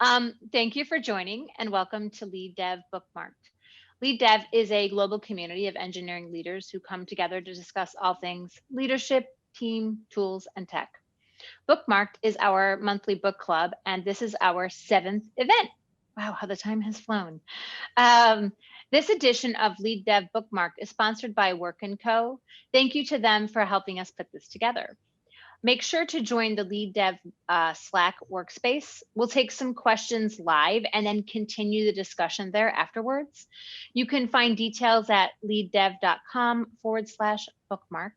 Thank you for joining and welcome to Lead Dev Bookmarked. Lead Dev is a global community of engineering leaders who come together to discuss all things leadership, team, tools, and tech. Bookmarked is our monthly book club, and this is our seventh event. Wow, how the time has flown. Um, this edition of Lead Dev Bookmarked is sponsored by Work & Co. Thank you to them for helping us put this together. Make sure to join the Lead Dev Slack workspace. We'll take some questions live and then continue the discussion there afterwards. You can find details at leaddev.com/bookmarked.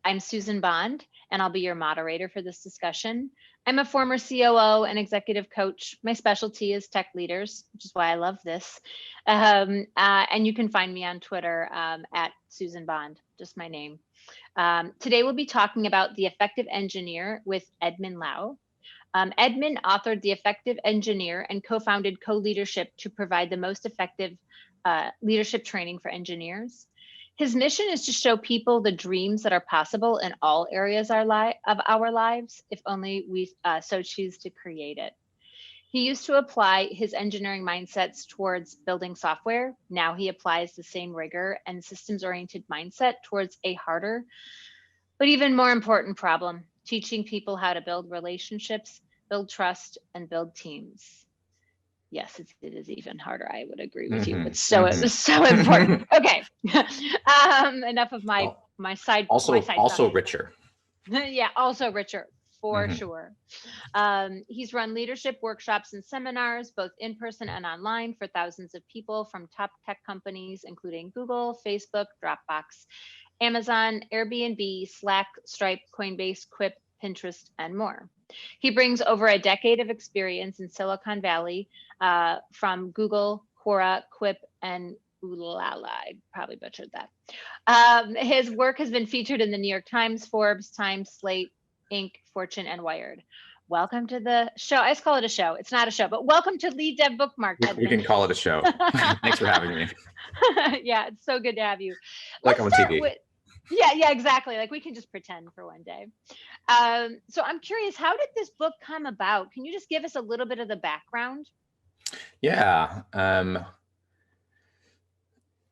I'm Susan Bond, and I'll be your moderator for this discussion. I'm a former COO and executive coach. My specialty is tech leaders, which is why I love this. And you can find me on Twitter at Susan Bond, just my name. Today, we'll be talking about The Effective Engineer with Edmund Lau. Edmund authored The Effective Engineer and co-founded Co-Leadership to provide the most effective leadership training for engineers. His mission is to show people the dreams that are possible in all areas of our lives, if only we so choose to create it. He used to apply his engineering mindsets towards building software. Now he applies the same rigor and systems-oriented mindset towards a harder, but even more important problem, teaching people how to build relationships, build trust, and build teams. Yes, it is even harder. I would agree with you. It's so important. Okay, enough of my side. Also richer. Yeah, also richer for sure. He's run leadership workshops and seminars, both in person and online, for thousands of people from top tech companies, including Google, Facebook, Dropbox, Amazon, Airbnb, Slack, Stripe, Coinbase, Quip, Pinterest, and more. He brings over a decade of experience in Silicon Valley from Google, Quora, Quip, and Ulala. I probably butchered that. His work has been featured in the New York Times, Forbes, Time, Slate, Inc., Fortune, and Wired. Welcome to the show. I just call it a show. It's not a show, but welcome to Lead Dev Bookmarked. We can call it a show. Thanks for having me. Yeah, it's so good to have you. Like on TV. Yeah, exactly. Like we can just pretend for one day. So I'm curious, how did this book come about? Can you just give us a little bit of the background? Yeah.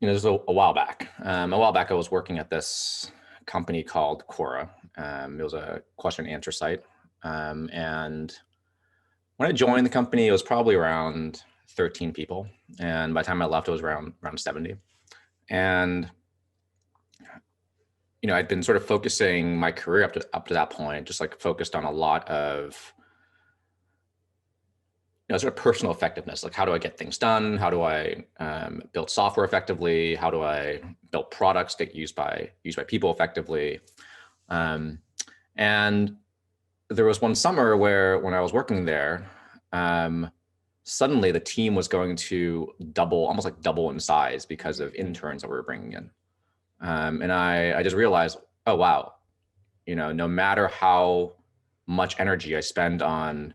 This was a while back. A while back, I was working at this company called Quora. It was a question and answer site. And when I joined the company, it was probably around 13 people. And by the time I left, it was around 70. And I'd been sort of focusing my career up to that point, just like focused on a lot of, sort of personal effectiveness. Like, how do I get things done? How do I build software effectively? How do I build products get used by people effectively? And there was one summer where, when I was working there, suddenly the team was going to almost double in size because of interns that we were bringing in. And I just realized, oh, wow, no matter how much energy I spend on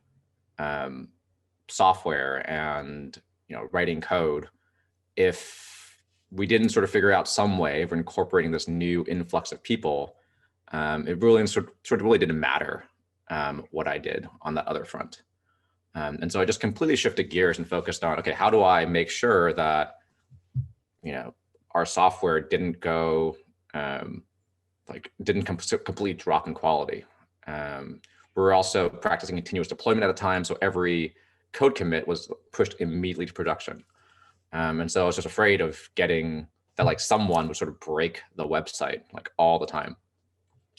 software and, writing code, if we didn't sort of figure out some way of incorporating this new influx of people, it really sort of really didn't matter what I did on that other front. And so I just completely shifted gears and focused on, okay, how do I make sure that, our software didn't go, didn't completely drop in quality. We're also practicing continuous deployment at the time, so every code commit was pushed immediately to production. And so I was just afraid of getting that, someone would sort of break the website all the time.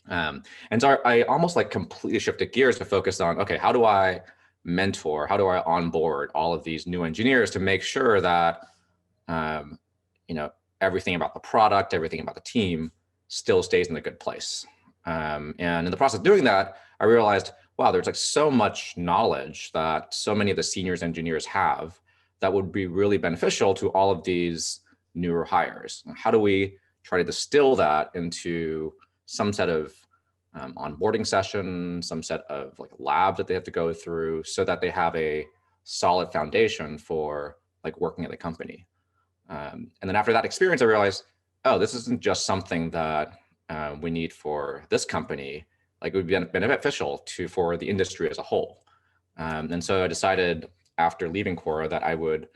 And so I almost completely shifted gears to focus on, okay, how do I mentor, how do I onboard all of these new engineers to make sure that, everything about the product, everything about the team still stays in a good place. And in the process of doing that, I realized, wow, there's so much knowledge that so many of the seniors engineers have that would be really beneficial to all of these newer hires. How do we try to distill that into some set of onboarding session, some set of labs that they have to go through, so that they have a solid foundation for working at the company. And then after that experience, I realized, oh, this isn't just something that we need for this company. It would be beneficial for the industry as a whole. And so I decided after leaving Quora that I would,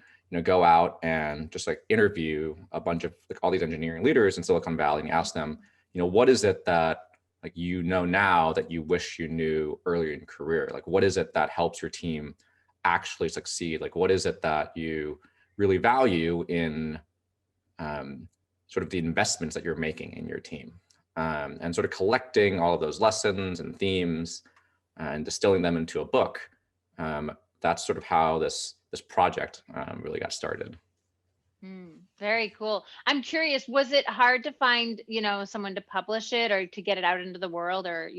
go out and just like interview a bunch of like all these engineering leaders in Silicon Valley and ask them, what is it that like now that you wish you knew earlier in your career? Like, what is it that helps your team actually succeed? Like, what is it that you really value in sort of the investments that you're making in your team? And sort of collecting all of those lessons and themes and distilling them into a book. That's sort of how this project really got started. Very cool. I'm curious, was it hard to find, someone to publish it or to get it out into the world, or,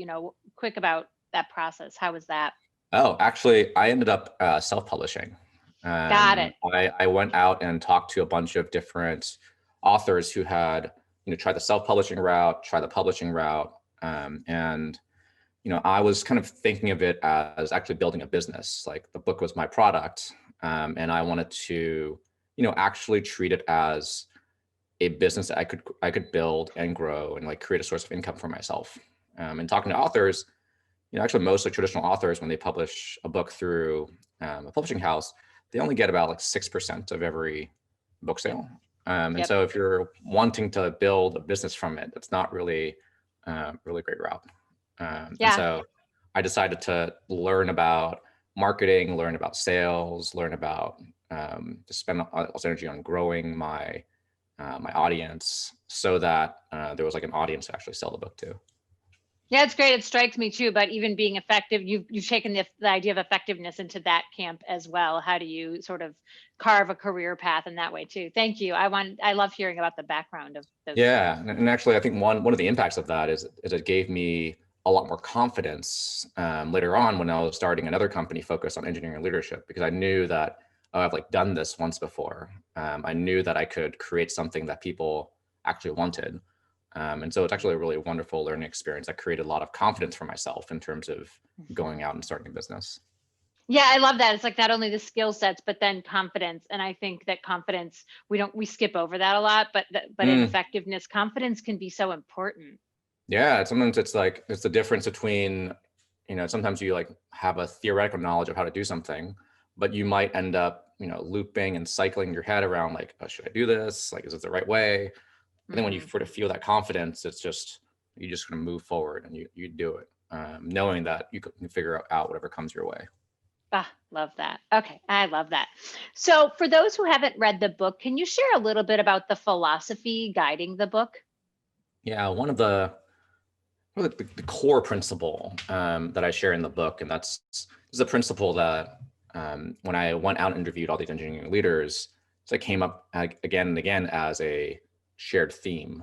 quick about that process? How was that? Oh, actually, I ended up self-publishing. Got it. I went out and talked to a bunch of different authors who had, tried the self-publishing route, try the publishing route. And I was kind of thinking of it as actually building a business. Like the book was my product. And I wanted to, actually treat it as a business that I could build and grow and like create a source of income for myself. And talking to authors, actually most like traditional authors, when they publish a book through a publishing house, they only get about like 6% of every book sale. And so if you're wanting to build a business from it, it's not really, really great route. And so I decided to learn about marketing, learn about sales, learn about to spend also energy on growing my my audience so that there was like an audience to actually sell the book to. Yeah, it's great. It strikes me too, but even being effective, you've taken the idea of effectiveness into that camp as well. How do you sort of carve a career path in that way too? Thank you. I love hearing about the background of those. Yeah, and actually, I think one of the impacts of that is it gave me a lot more confidence later on when I was starting another company focused on engineering leadership, because I knew that I've like done this once before. I knew that I could create something that people actually wanted. And so it's actually a really wonderful learning experience that created a lot of confidence for myself in terms of going out and starting a business. Yeah, I love that. It's like not only the skill sets, but then confidence. And I think that confidence, we skip over that a lot, but in effectiveness, confidence can be so important. Yeah, sometimes it's like, it's the difference between, sometimes you like have a theoretical knowledge of how to do something, but you might end up, looping and cycling your head around like, oh, should I do this? Like, is it the right way? And then when you sort of feel that confidence, it's just, you just gonna move forward and you do it, knowing that you can figure out whatever comes your way. Ah, love that. Okay, I love that. So for those who haven't read the book, can you share a little bit about the philosophy guiding the book? Yeah, one of the core principle that I share in the book, and this is a principle that when I went out and interviewed all these engineering leaders, so it came up again and again as a shared theme,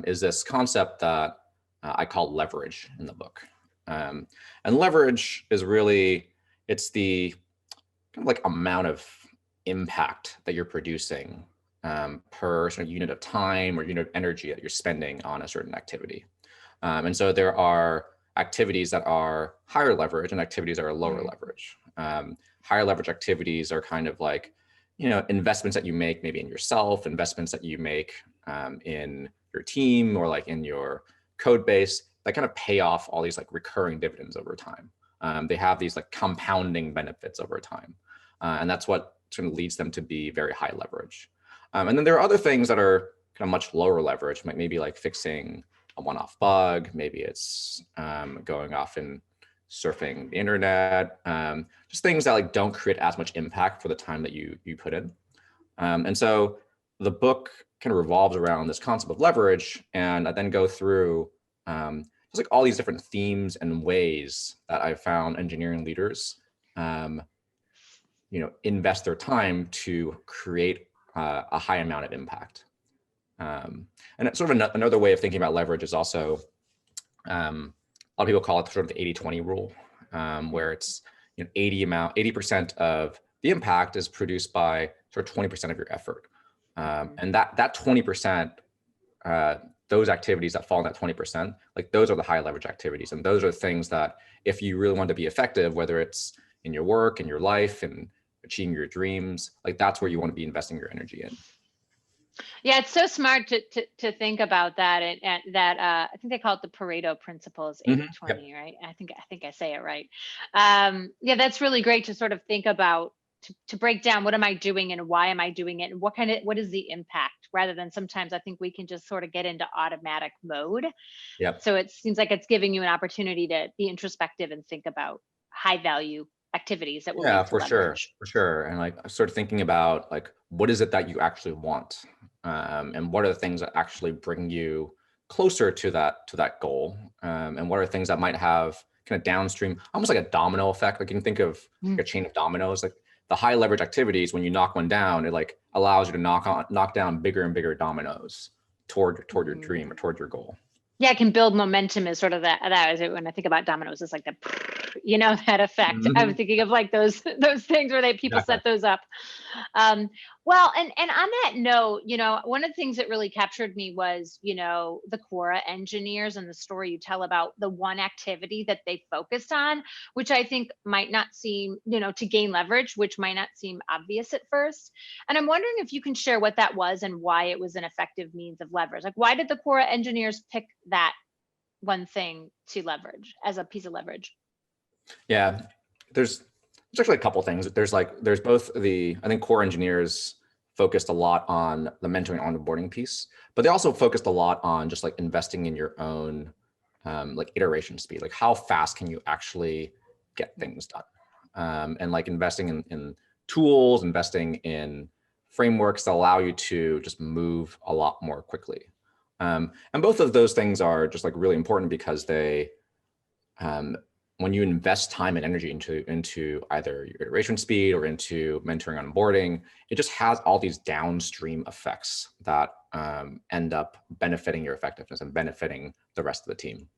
is this concept that I call leverage in the book. And leverage is really, it's the kind of like amount of impact that you're producing per sort of unit of time or unit of energy that you're spending on a certain activity. And so there are activities that are higher leverage and activities that are lower leverage. Higher leverage activities are kind of like, investments that you make maybe in yourself, investments that you make in your team or like in your code base that kind of pay off all these like recurring dividends over time. They have these like compounding benefits over time. And that's what sort of leads them to be very high leverage. And then there are other things that are kind of much lower leverage, maybe like fixing a one-off bug, maybe it's going off and surfing the internet, just things that like don't create as much impact for the time that you put in. And so the book kind of revolves around this concept of leverage, and I then go through just like all these different themes and ways that I've found engineering leaders, invest their time to create a high amount of impact. And it's sort of another way of thinking about leverage is also, a lot of people call it sort of the 80-20 rule, where it's 80% of the impact is produced by sort of 20% of your effort. And that 20%, those activities that fall in that 20%, like those are the high leverage activities. And those are things that if you really want to be effective, whether it's in your work, in your life, and achieving your dreams, like that's where you want to be investing your energy in. Yeah, it's so smart to think about that, and that I think they call it the Pareto principles, Mhm. 80/20, right? I think I say it right. Yeah, that's really great to sort of think about, to break down what am I doing and why am I doing it and what is the impact, rather than sometimes I think we can just sort of get into automatic mode. Yep. So it seems like it's giving you an opportunity to be introspective and think about high value activities that will Yeah, lead to for sure, leverage. for sure. And like sort of thinking about like what is it that you actually want, and what are the things that actually bring you closer to that goal, and what are things that might have kind of downstream, almost like a domino effect. Like you can think of Mm. like a chain of dominoes. Like the high leverage activities, when you knock one down, it like allows you to knock down bigger and bigger dominoes toward your Mhm. dream or toward your goal. Yeah, it can build momentum is sort of that is it when I think about dominoes, it's like the, that effect. I was Mhm. thinking of like those those things where people Exactly. set those up. Um, well, and on that note, one of the things that really captured me was, the Quora engineers and the story you tell about the one activity that they focused on, which I think might not seem, to gain leverage, which might not seem obvious at first. And I'm wondering if you can share what that was and why it was an effective means of leverage. Like, why did the Quora engineers pick that one thing to leverage as a piece of leverage? Yeah, there's actually a couple things. There's both I think core engineers focused a lot on the mentoring onboarding piece, but they also focused a lot on just like investing in your own like iteration speed. Like how fast can you actually get things done? And like investing in tools, investing in frameworks that allow you to just move a lot more quickly. And both of those things are just like really important because um, when you invest time and energy into either your iteration speed or into mentoring onboarding, it just has all these downstream effects that end up benefiting your effectiveness and benefiting the rest of the team.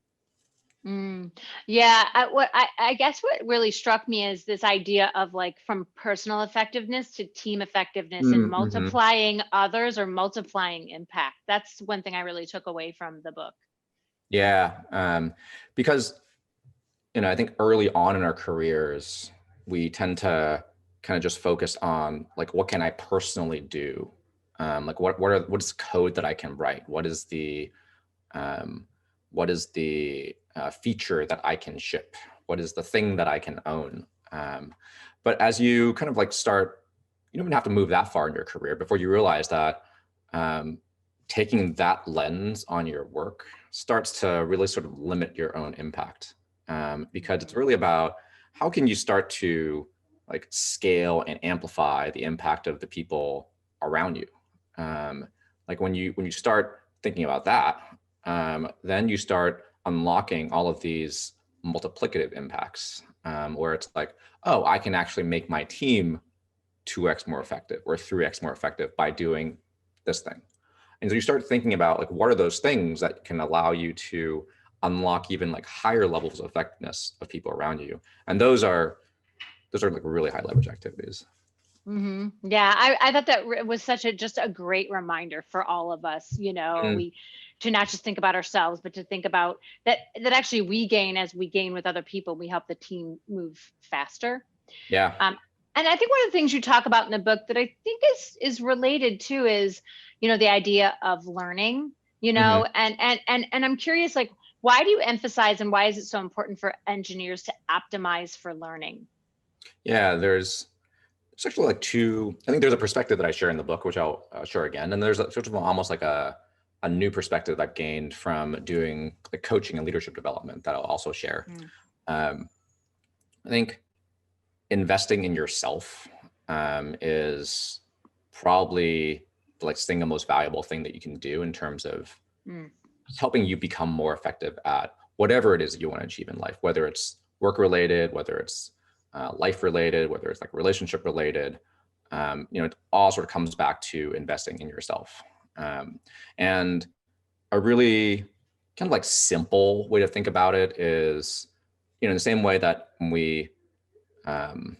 Mm, yeah, I guess what really struck me is this idea of like from personal effectiveness to team effectiveness and Mm-hmm. multiplying others or multiplying impact. That's one thing I really took away from the book. Yeah, because I think early on in our careers, we tend to kind of just focus on like what can I personally do, like what is code that I can write, um, what is the feature that I can ship? What is the thing that I can own? But as you kind of like start, you don't even have to move that far in your career before you realize that um, taking that lens on your work starts to really sort of limit your own impact, because it's Mhm. really about how can you start to like scale and amplify the impact of the people around you. Like when you start thinking about that, then you start unlocking all of these multiplicative impacts, where it's like, oh, I can actually make my team 2x more effective or 3x more effective by doing this thing. And so you start thinking about like, what are those things that can allow you to unlock even like higher levels of effectiveness of people around you? And those are like really high leverage activities. Yeah, I thought that was such just a great reminder for all of us, Mm, we to not just think about ourselves, but to think about that actually we gain as we gain with other people, we help the team move faster. yeah. Um, and I think one of the things you talk about in the book that I think is related to is, the idea of learning, Hmm. and I'm curious, like, why do you emphasize and why is it so important for engineers to optimize for learning? Yeah, there's actually like two. I think there's a perspective that I share in the book, which I'll share again, and there's sort of almost like a new perspective I've gained from doing like coaching and leadership development that I'll also share. Mm, Um, I think investing in yourself is probably like single most valuable thing that you can do in terms of mm, helping you become more effective at whatever it is that you want to achieve in life, whether it's work related, whether it's life related, whether it's like relationship related. It all sort of comes back to investing in yourself. Um, and a really kind of like simple way to think about it is, in the same way that when we um,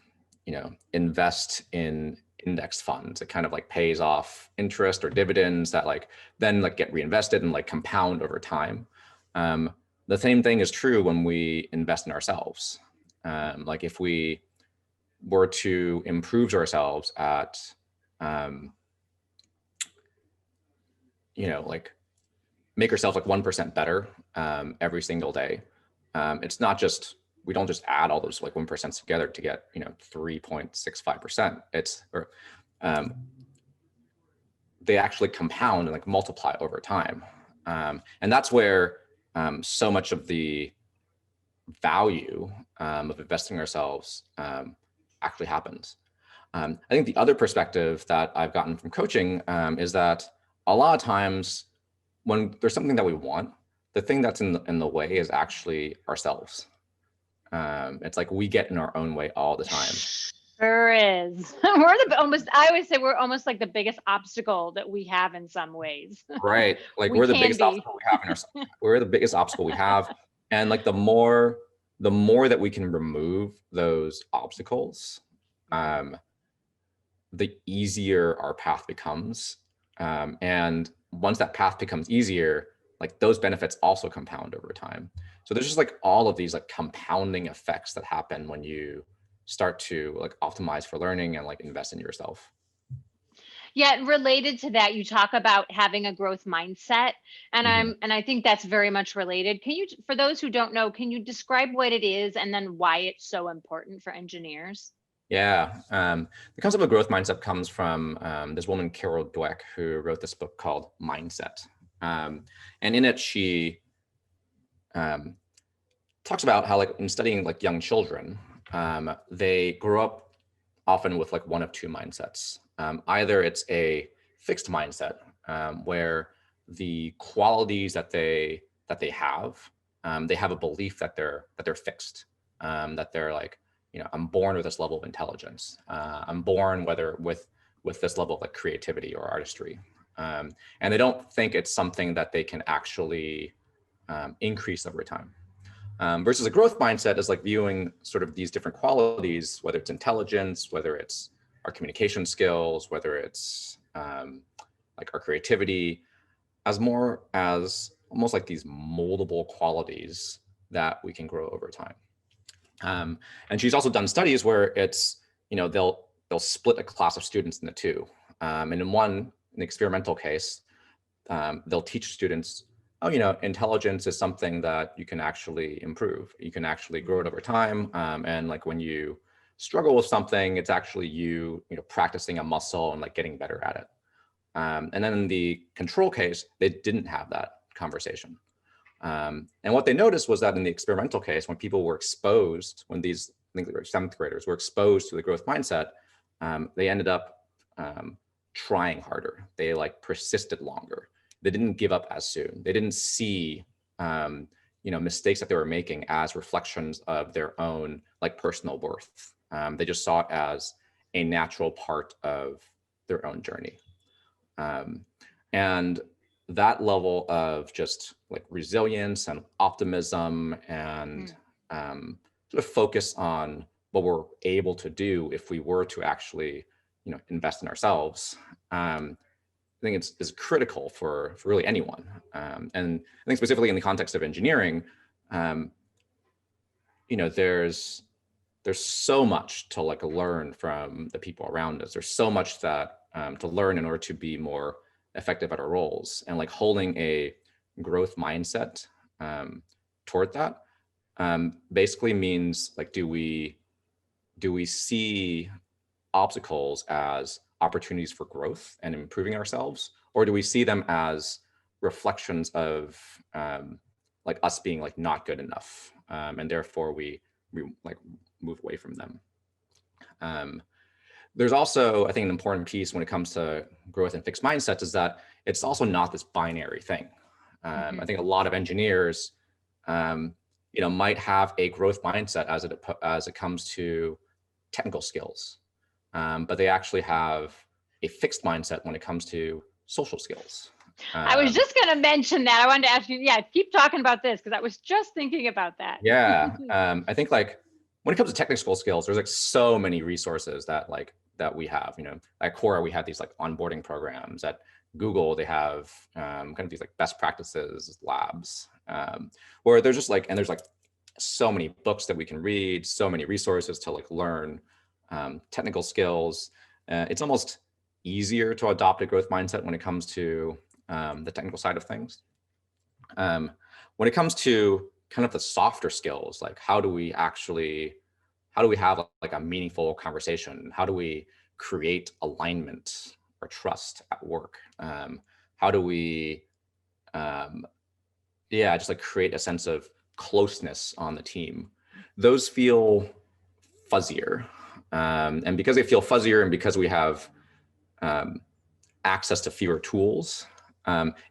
invest in index funds, it kind of like pays off interest or dividends that like then like get reinvested and like compound over time. Um, the same thing is true when we invest in ourselves. Like if we were to improve ourselves at um, like make ourselves like 1% better every single day. It's not just, we don't just add all those like 1% together to get, 3.65%. They actually compound and like multiply over time. And that's where so much of the value of investing in ourselves actually happens. I think the other perspective that I've gotten from coaching is that a lot of times when there's something that we want, the thing that's in the way is actually ourselves. It's like we get in our own way all the time. Sure is. I always say we're almost like the biggest obstacle that we have in some ways. Right. Like we're the biggest obstacle we have in ourselves. We're the biggest obstacle we have. And like the more that we can remove those obstacles, the easier our path becomes. And once that path becomes easier, like those benefits also compound over time. So there's just like all of these like compounding effects that happen when you start to like optimize for learning and like invest in yourself. Yeah, related to that, you talk about having a growth mindset, and I think that's very much related. Can you, for those who don't know, can you describe what it is and then why it's so important for engineers? Yeah, the concept of growth mindset comes from this woman, Carol Dweck, who wrote this book called Mindset. And in it, she talks about how like in studying like young children, they grow up often with like one of two mindsets. Either it's a fixed mindset where the qualities that they have a belief that they're fixed, that they're like, I'm born with this level of intelligence. I'm born with this level of like creativity or artistry. And they don't think it's something that they can actually increase over time. Versus a growth mindset is like viewing sort of these different qualities, whether it's intelligence, whether it's our communication skills, whether it's like our creativity, as more as almost like these moldable qualities that we can grow over time. And she's also done studies where it's, they'll split a class of students into two. And in an experimental case, they'll teach students, intelligence is something that you can actually improve. You can actually grow it over time. And like when you struggle with something, it's actually you practicing a muscle and like getting better at it. And then in the control case, they didn't have that conversation. And what they noticed was that in the experimental case, when people were exposed, when these, I think they were 7th graders, were exposed to the growth mindset, they ended up trying harder. They like persisted longer. They didn't give up as soon. They didn't see, mistakes that they were making as reflections of their own like personal worth. They just saw it as a natural part of their own journey. And that level of just like resilience and optimism and sort of focus on what we're able to do if we were to actually, invest in ourselves, I think it's critical for really anyone. And I think specifically in the context of engineering, there's so much to like learn from the people around us. There's so much that to learn in order to be more effective at our roles, and like holding a growth mindset toward that basically means like, do we see obstacles as opportunities for growth and improving ourselves, or do we see them as reflections of like us being like not good enough, and therefore we like move away from them? There's also, I think, an important piece when it comes to growth and fixed mindsets is that it's also not this binary thing. I think a lot of engineers, might have a growth mindset as it comes to technical skills, but they actually have a fixed mindset when it comes to social skills. I was just going to mention that. I wanted to ask you, keep talking about this because I was just thinking about that. Yeah, I think like when it comes to technical skills, there's like so many resources that we have. At Quora, we have these like onboarding programs. At Google, they have kind of these like best practices labs, where there's just like, and there's like so many books that we can read, so many resources to like learn technical skills. It's almost easier to adopt a growth mindset when it comes to the technical side of things. When it comes to kind of the softer skills, like how do we have like a meaningful conversation? How do we create alignment or trust at work? How do we, just like create a sense of closeness on the team? Those feel fuzzier. And because they feel fuzzier and because we have access to fewer tools,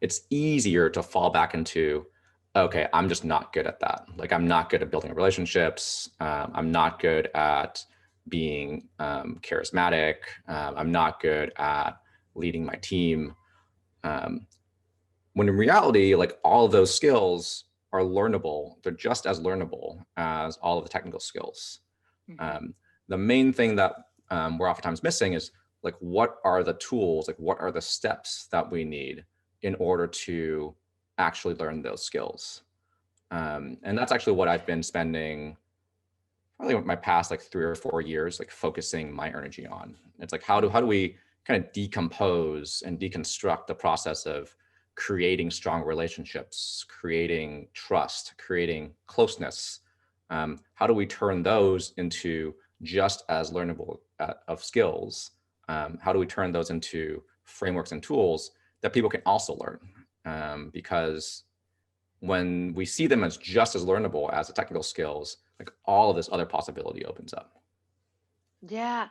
it's easier to fall back into, okay, I'm just not good at that. Like, I'm not good at building relationships. I'm not good at being charismatic. I'm not good at leading my team. When in reality, like, all of those skills are learnable. They're just as learnable as all of the technical skills. The main thing that we're oftentimes missing is, like, what are the tools, like what are the steps that we need in order to actually learn those skills? And that's actually what I've been spending probably my past like 3 or 4 years, like focusing my energy on. It's like, how do we kind of decompose and deconstruct the process of creating strong relationships, creating trust, creating closeness? How do we turn those into just as learnable of skills? How do we turn those into frameworks and tools that people can also learn? Because when we see them as just as learnable as the technical skills, like, all of this other possibility opens up. Yeah.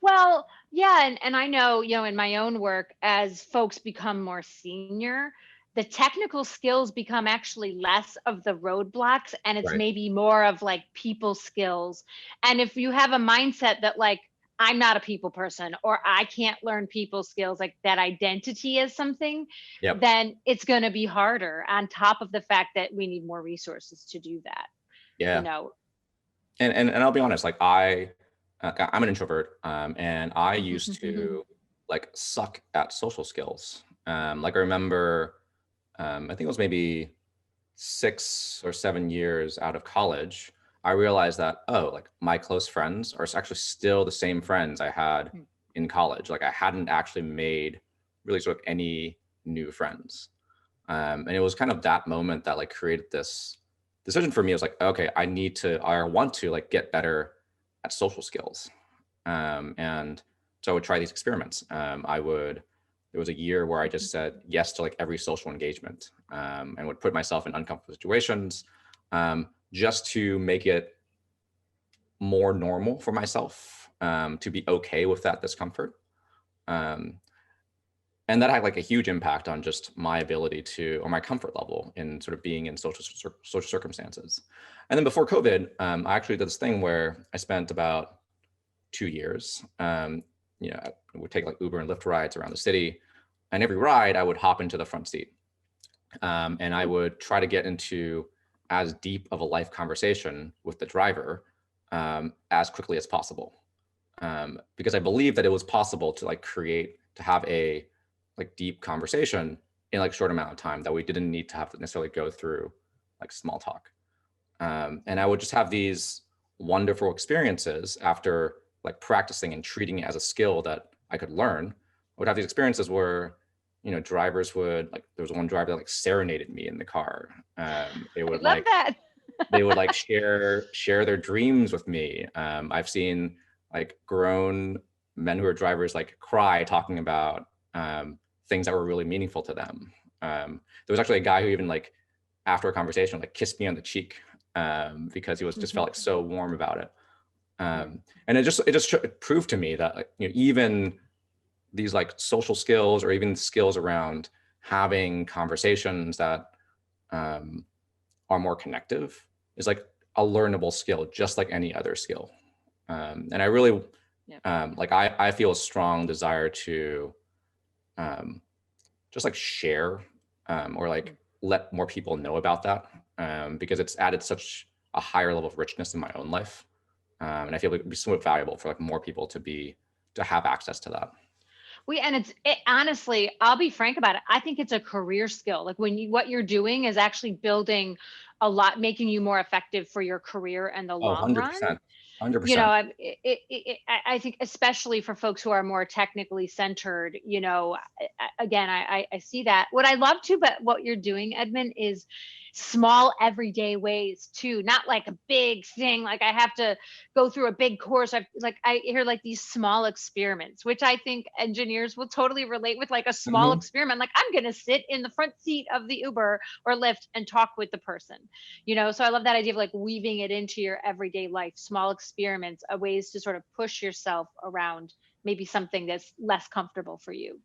Well, yeah. And I know, in my own work, as folks become more senior, the technical skills become actually less of the roadblocks, and it's Right. maybe more of like people skills. And if you have a mindset that, like, I'm not a people person, or I can't learn people skills, like that identity is something, Yep. then it's going to be harder, on top of the fact that we need more resources to do that, you Yeah. know. And I'll be honest, like, I'm an introvert, and I used to like suck at social skills. Like, I remember, I think it was maybe 6 or 7 years out of college, I realized that, oh, like, my close friends are actually still the same friends I had in college. Like, I hadn't actually made really sort of any new friends. And it was kind of that moment that like created this decision for me. It was like, okay, I want to like get better at social skills. And so I would try these experiments. There was a year where I just said yes to like every social engagement, and would put myself in uncomfortable situations, just to make it more normal for myself, to be okay with that discomfort. Um, and that had like a huge impact on just my ability to, or my comfort level in sort of being in social circumstances. And then before COVID, I actually did this thing where I spent about 2 years, I would take like Uber and Lyft rides around the city, and every ride I would hop into the front seat, and I would try to get into as deep of a life conversation with the driver, as quickly as possible, because I believed that it was possible to like to have a like deep conversation in like short amount of time, that we didn't need to have to necessarily go through like small talk. And I would just have these wonderful experiences after like practicing and treating it as a skill that I could learn. I would have these experiences where, drivers would like, there was one driver that like serenaded me in the car. They I would love like, that. they would like share their dreams with me. I've seen like grown men who are drivers like cry talking about things that were really meaningful to them. There was actually a guy who even like after a conversation like kissed me on the cheek, because he was just felt like so warm about it. And it just proved to me that like, even these like social skills, or even skills around having conversations that are more connective, is like a learnable skill, just like any other skill. And I really, like, I feel a strong desire to just like share, or like let more people know about that, because it's added such a higher level of richness in my own life. And I feel like it'd be somewhat valuable for like more people to have access to that. And honestly, I'll be frank about it. I think it's a career skill. Like, what you're doing is actually building a lot, making you more effective for your career in the Oh, long run. 100%. You know, 100%. I think especially for folks who are more technically centered, you know, again, I see that. What I love too, but what you're doing, Edmund, is small everyday ways too, not like a big thing. Like I have to go through a big course. I hear like these small experiments, which I think engineers will totally relate with, like a small Mhm. experiment. Like I'm going to sit in the front seat of the Uber or Lyft and talk with the person, you know. So I love that idea of like weaving it into your everyday life, small experiments, ways to sort of push yourself around maybe something that's less comfortable for you.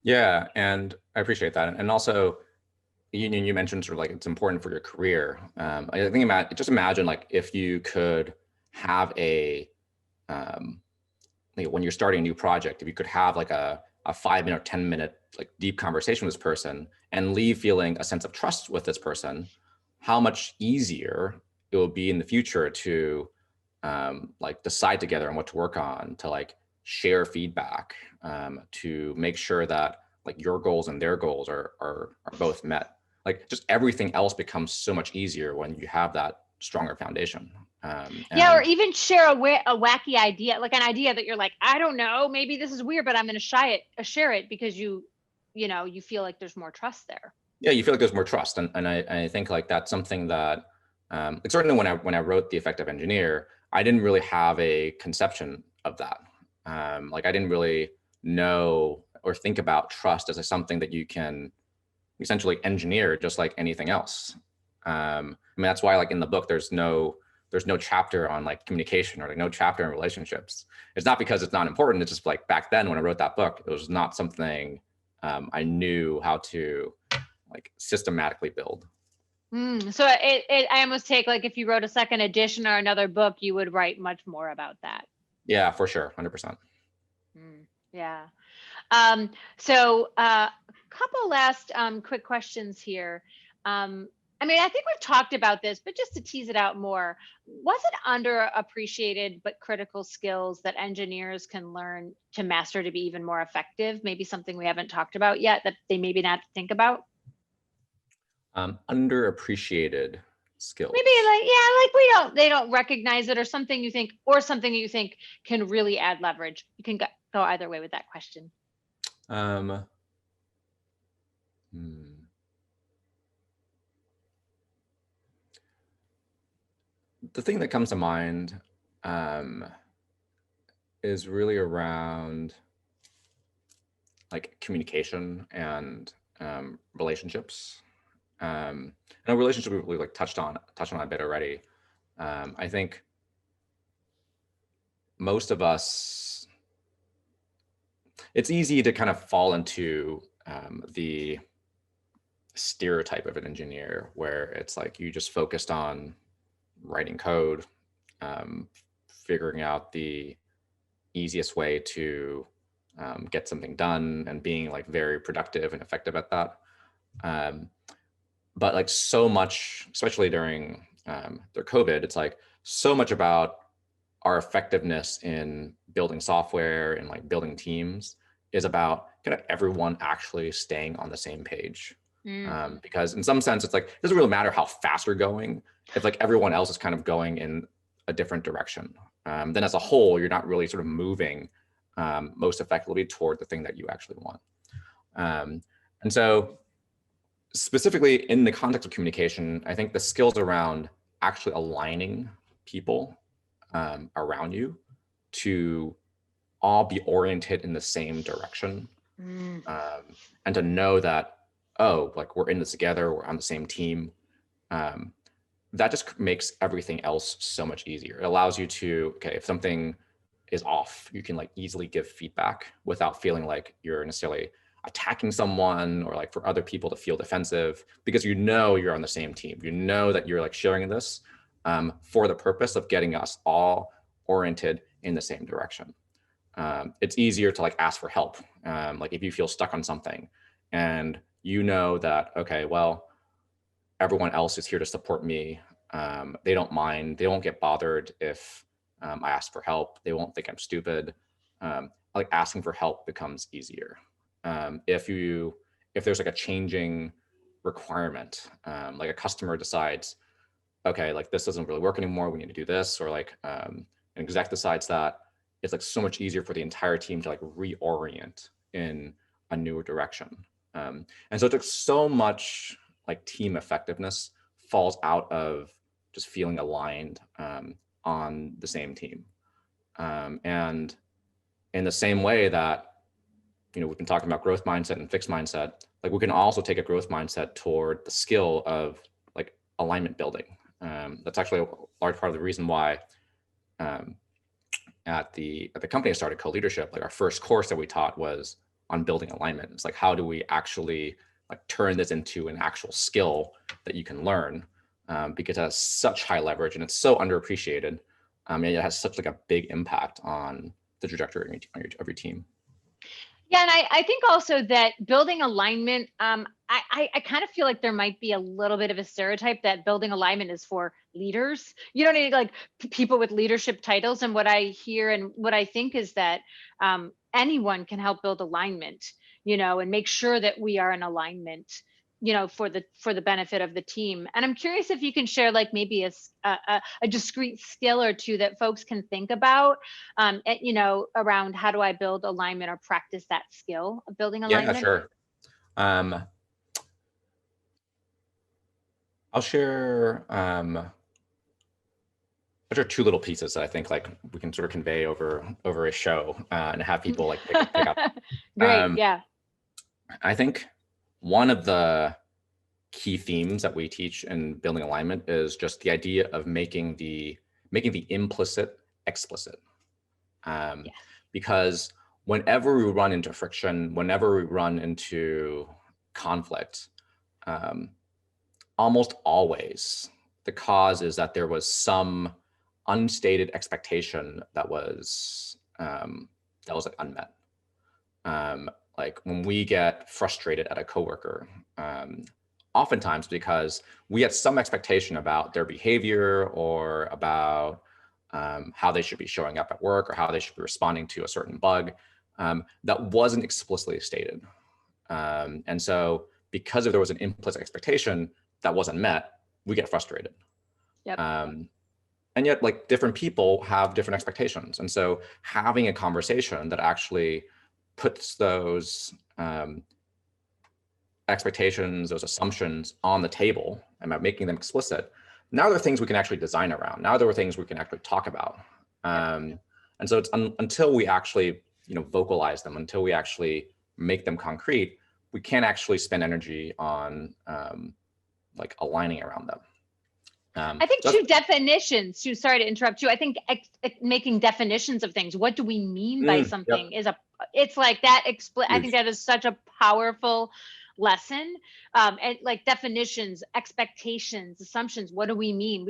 Yeah, and I appreciate that. And also, you mentioned sort of like it's important for your career. I think just imagine like if you could have um, like when you're starting a new project, if you could have like a 5 minute, 10 minute like deep conversation with this person and leave feeling a sense of trust with this person, how much easier it will be in the future to like decide together on what to work on, to like share feedback, to make sure that like your goals and their goals are both met. Like just everything else becomes so much easier when you have that stronger foundation. Yeah, or And even share a wacky idea, like an idea that you're like, I don't know, maybe this is weird, but I'm going to share it because you know, you feel like there's more trust there. yeah, you feel like there's more trust, and I think like that's something that like certainly when I wrote The Effective Engineer, I didn't really have a conception of that. Like I didn't really know or think about trust as something that you can essentially engineer just like anything else. I mean that's why like in the book there's no chapter on like communication or like no chapter in relationships. It's not because it's not important. It's just like back then when I wrote that book, it was not something I knew how to like systematically build. So I almost take like if you wrote a second edition or another book, you would write much more about that. Yeah, for sure, 100%. Yeah. Um, so couple last quick questions here. I mean, I think we've talked about this, but just to tease it out more, was it underappreciated but critical skills that engineers can learn to master to be even more effective? Maybe something we haven't talked about yet that they maybe not think about? Underappreciated Maybe skills. like, yeah, like they don't recognize it, or something you think can really add leverage. You can go either way with that question. Um, hmm. The thing that comes to mind um, is really around like communication and relationships. And a relationship we like touched on a bit already. I think most of us, it's easy to kind of fall into the stereotype of an engineer where it's like you just focused on writing code, um, figuring out the easiest way to get something done and being like very productive and effective at that. Um, but like so much, especially during their COVID, it's like so much about our effectiveness in building software and like building teams is about kind of everyone actually staying on the same page. Mm. Because in some sense, it's like it doesn't really matter how fast you're going if like everyone else is kind of going in a different direction. Then as a whole, you're not really sort of moving most effectively toward the thing that you actually want. Um, and so specifically in the context of communication, I think the skills around actually aligning people around you to all be oriented in the same direction, Mm. and to know that, oh, like we're in this together, we're on the same team. Um, that just makes everything else so much easier. It allows you to, okay, if something is off, you can like easily give feedback without feeling like you're necessarily attacking someone or like for other people to feel defensive, because you know you're on the same team. You know that you're like sharing this for the purpose of getting us all oriented in the same direction. It's easier to like ask for help. Like if you feel stuck on something and you know that, okay, well, everyone else is here to support me. They don't mind. They won't get bothered if I ask for help. They won't think I'm stupid. Like asking for help becomes easier. If there's like a changing requirement, like a customer decides, okay, like this doesn't really work anymore. We need to do this, or like and exec decides that, it's like so much easier for the entire team to like reorient in a newer direction. And so it took so much like team effectiveness falls out of just feeling aligned on the same team. And in the same way that, we've been talking about growth mindset and fixed mindset, like we can also take a growth mindset toward the skill of like alignment building. That's actually a large part of the reason why at the company I started, Co-Leadership, like our first course that we taught was on building alignment. It's like, how do we actually like turn this into an actual skill that you can learn, because it has such high leverage and it's so underappreciated. And it has such like a big impact on the trajectory of your team. Yeah, and I think also that building alignment, I kind of feel like there might be a little bit of a stereotype that building alignment is for leaders. You don't need like people with leadership titles. And what I hear and what I think is that anyone can help build alignment, and make sure that we are in alignment, for the benefit of the team. And I'm curious if you can share like maybe a discrete skill or two that folks can think about, around how do I build alignment or practice that skill of building alignment? Yeah, sure. I'll share two little pieces that I think like we can sort of convey over a show and have people like pick up. Great. Yeah. I think one of the key themes that we teach in building alignment is just the idea of making the implicit explicit. Yes. Because whenever we run into friction, whenever we run into conflict, almost always the cause is that there was some unstated expectation that was like unmet. Like when we get frustrated at a coworker, oftentimes because we had some expectation about their behavior or about how they should be showing up at work or how they should be responding to a certain bug that wasn't explicitly stated. And so because if there was an implicit expectation that wasn't met, we get frustrated. Yep. And yet like different people have different expectations. And so having a conversation that actually puts those expectations, those assumptions on the table and by making them explicit, now there are things we can actually design around. Now there are things we can actually talk about. And so it's until we actually, vocalize them, until we actually make them concrete, we can't actually spend energy on like aligning around them. I think two definitions, sorry to interrupt you. I think making definitions of things. What do we mean by something it's like that. I think that is such a powerful lesson. And like definitions, expectations, assumptions. What do we mean?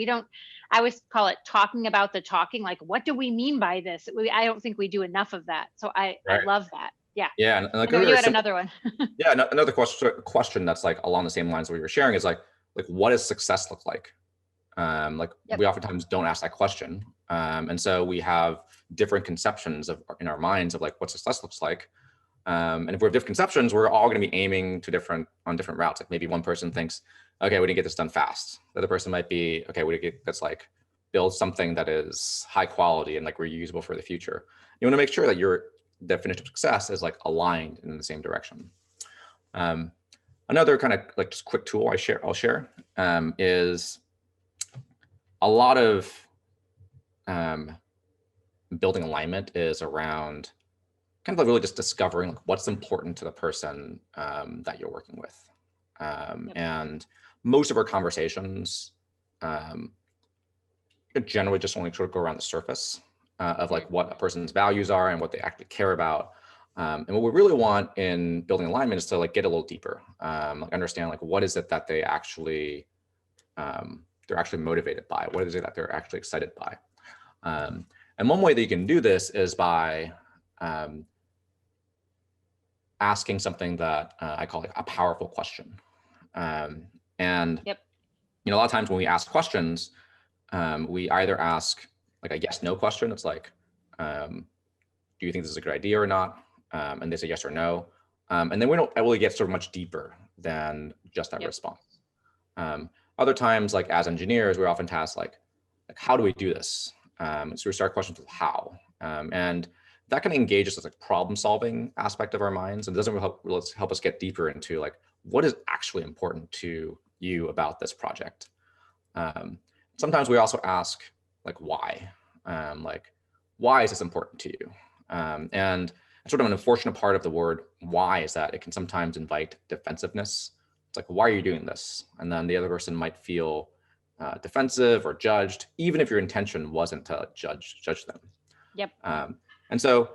I always call it talking about the talking. Like, what do we mean by this? I don't think we do enough of that. So I love that. Yeah. Yeah. And like, you had another one. Yeah. Another question that's like along the same lines that we were sharing is like what does success look like? We oftentimes don't ask that question. And so we have different conceptions in our minds of like what success looks like. And if we have different conceptions, we're all going to be aiming on different routes. Like maybe one person thinks, okay, we need to get this done fast. The other person might be, okay, that's like build something that is high quality and like reusable for the future. You want to make sure that your definition of success is like aligned in the same direction. Another kind of like just quick tool I'll share is a lot of building alignment is around kind of like really just discovering like what's important to the person that you're working with. And most of our conversations generally just only sort of go around the surface of like what a person's values are and what they actually care about. And what we really want in building alignment is to like get a little deeper, like understand like what is it that they actually they're actually motivated by, what is it that they're actually excited by. And one way that you can do this is by asking something that I call like a powerful question. And a lot of times when we ask questions, we either ask like a yes/no question. It's like, do you think this is a good idea or not? And they say yes or no. And then we don't really get sort of much deeper than just that response. Other times, like as engineers, we're often tasked like how do we do this? So we start questions with how, and that kind of engages us like problem solving aspect of our minds, and doesn't help us get deeper into like what is actually important to you about this project. Sometimes we also ask like why is this important to you? And sort of an unfortunate part of the word why is that it can sometimes invite defensiveness. It's like, why are you doing this? And then the other person might feel defensive or judged, even if your intention wasn't to judge them. Yep. And so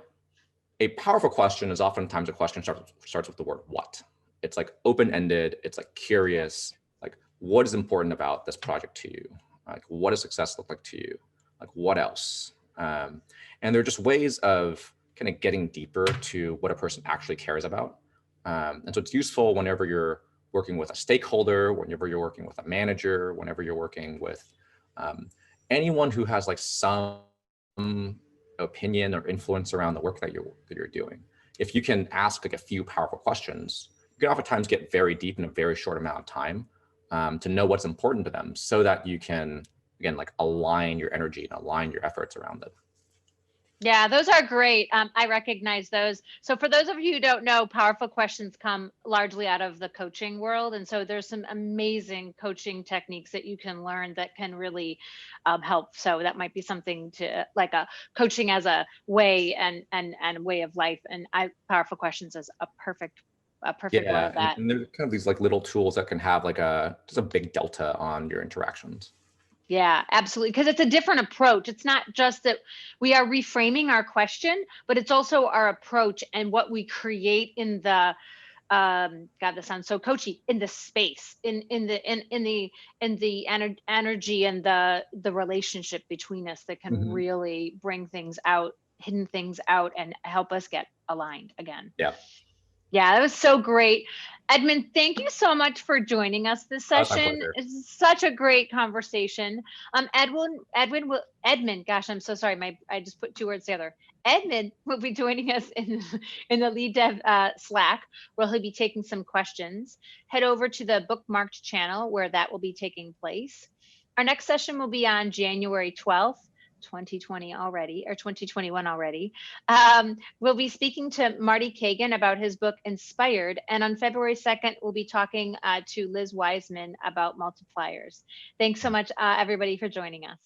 a powerful question is oftentimes a question starts with the word what. It's like open-ended, it's like curious, like what is important about this project to you? Like what does success look like to you? Like what else? And they're just ways of kind of getting deeper to what a person actually cares about. And so it's useful whenever you're working with a stakeholder, whenever you're working with a manager, whenever you're working with anyone who has like some opinion or influence around the work that you're doing. If you can ask like a few powerful questions, you can oftentimes get very deep in a very short amount of time to know what's important to them, so that you can, again, like align your energy and align your efforts around it. Yeah, those are great. I recognize those. So for those of you who don't know, powerful questions come largely out of the coaching world. And so there's some amazing coaching techniques that you can learn that can really help. So that might be something to like a coaching as a way and way of life. And powerful questions is a perfect way of that. And there's kind of these like little tools that can have like just a big delta on your interactions. Yeah, absolutely. Because it's a different approach. It's not just that we are reframing our question, but it's also our approach and what we create in the God, this sounds so coachy, in the space, in the energy and the relationship between us that can really bring things out, hidden things out, and help us get aligned again. Yeah, that was so great. Edmund, thank you so much for joining us this session. It's such a great conversation. Edmund, gosh, I'm so sorry. I just put two words together. Edmund will be joining us in the Lead Dev Slack, where he'll be taking some questions. Head over to the bookmarked channel where that will be taking place. Our next session will be on January 12th. 2020 already, or 2021 already. We'll be speaking to Marty Kagan about his book Inspired, and on February 2nd we'll be talking to Liz Wiseman about multipliers. Thanks so much everybody for joining us.